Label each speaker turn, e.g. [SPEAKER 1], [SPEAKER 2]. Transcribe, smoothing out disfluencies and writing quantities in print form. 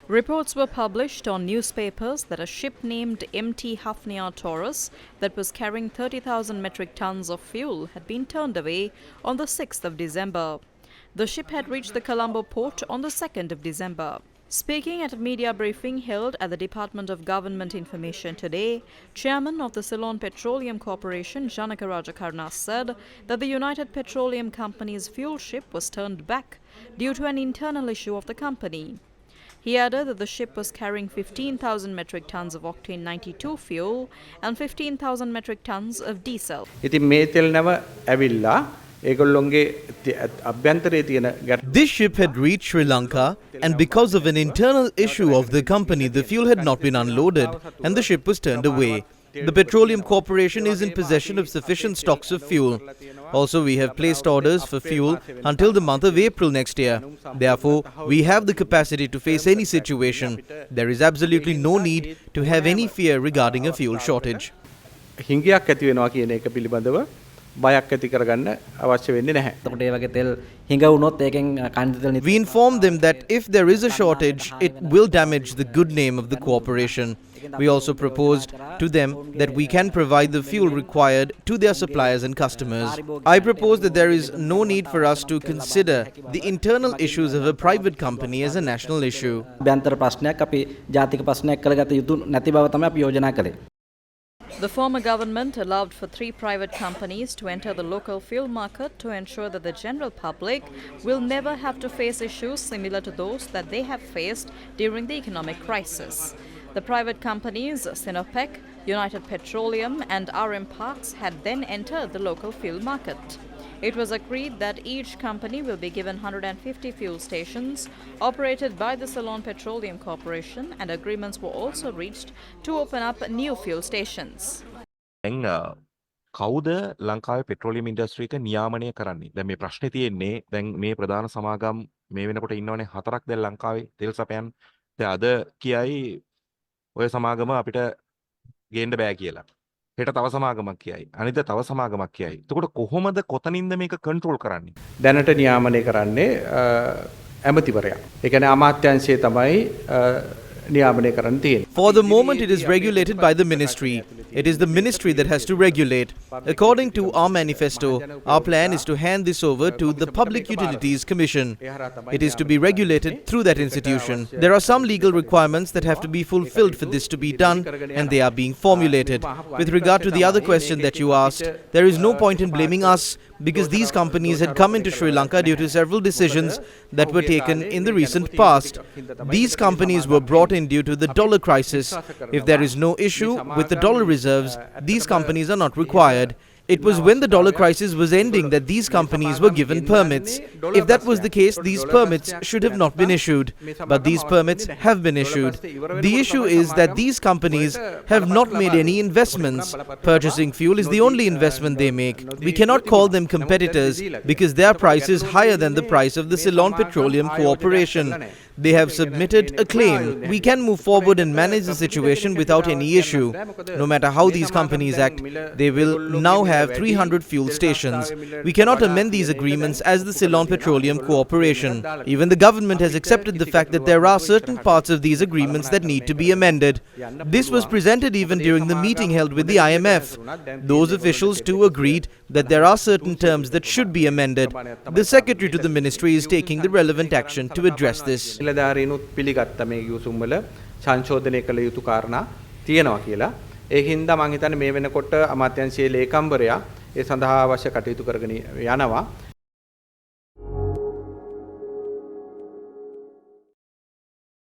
[SPEAKER 1] Reports were published on newspapers that a ship named MT Hafnia Taurus that was carrying 30,000 metric tons of fuel had been turned away on the 6th of December. The ship had reached the Colombo port on the 2nd of December. Speaking at a media briefing held at the Department of Government Information today, Chairman of the Ceylon Petroleum Corporation, Janaka Rajakarna, said that the United Petroleum Company's fuel ship was turned back due to an internal issue of the company. He added that the ship was carrying 15,000 metric tons of octane 92 fuel and 15,000 metric tons of diesel.
[SPEAKER 2] This ship had reached Sri Lanka, and because of an internal issue of the company, the fuel had not been unloaded and the ship was turned away. The Petroleum Corporation is in possession of sufficient stocks of fuel. Also, we have placed orders for fuel until the month of April next year. Therefore, we have the capacity to face any situation. There is absolutely no need to have any fear regarding a fuel shortage.
[SPEAKER 3] We
[SPEAKER 2] inform them that if there is a shortage, it will damage the good name of the corporation. We also proposed to them that we can provide the fuel required to their suppliers and customers. I propose that there is no need for us to consider the internal issues of a private company as a national issue.
[SPEAKER 1] The former government allowed for 3 private companies to enter the local fuel market to ensure that the general public will never have to face issues similar to those that they have faced during the economic crisis. The private companies Sinopec, United Petroleum and RM Parks had then entered the local fuel market. It was agreed that each company will be given 150 fuel stations operated by the Ceylon Petroleum Corporation, and agreements were also reached to open up new fuel stations.
[SPEAKER 4] කවුද ලංකාවේ petroleum industry එක නියාමනය කරන්නේ? දැන් මේ ප්‍රශ්නේ තියෙන්නේ දැන් මේ ප්‍රධාන සමාගම් මේ වෙනකොට ඉන්නවනේ 4ක් දැන් ලංකාවේ තෙල් සපයන්. දැන් අද කියයි ඔය සමාගම අපිට ගේන්න බෑ කියලා. හෙට තව සමාගමක් කියයි. අනිත් තව සමාගමක් කියයි. එතකොට කොහොමද කොතනින්ද මේක කන්ට්‍රෝල් කරන්නේ?
[SPEAKER 3] දැනට නියාමනය කරන්නේ ඇමතිවරයා. ඒ කියන්නේ අමාත්‍යාංශය තමයි නියාමනය කරන්න තියෙන්නේ.
[SPEAKER 2] For the moment, it is regulated by the ministry. It is the ministry that has to regulate. According to our manifesto, our plan is to hand this over to the Public Utilities Commission. It is to be regulated through that institution. There are some legal requirements that have to be fulfilled for this to be done, and they are being formulated. With regard to the other question that you asked, there is no point in blaming us because these companies had come into Sri Lanka due to several decisions that were taken in the recent past. These companies were brought in due to the dollar crisis. If there is no issue with the dollar reserves, these companies are not required. It was when the dollar crisis was ending that these companies were given permits. If that was the case, these permits should have not been issued. But these permits have been issued. The issue is that these companies have not made any investments. Purchasing fuel is the only investment they make. We cannot call them competitors because their price is higher than the price of the Ceylon Petroleum Corporation. They have submitted a claim. We can move forward and manage the situation without any issue. No matter how these companies act, they will now have 300 fuel stations. We cannot amend these agreements as the Ceylon Petroleum Corporation. Even the government has accepted the fact that there are certain parts of these agreements that need to be amended. This was presented even during the meeting held with the IMF. Those officials too agreed that there are certain terms that should be amended. The Secretary to the Ministry is taking the relevant action to address this.
[SPEAKER 3] නිලධාරීනුත් පිළිගත්ත මේ යුසුම් වල සංශෝධනය කළ යුතු කාරණා තියෙනවා කියලා. ඒ හින්දා මම හිතන්නේ මේ වෙනකොට අමාත්‍යාංශයේ ලේකම්වරයා ඒ සඳහා අවශ්‍ය කටයුතු කරගෙන යනවා.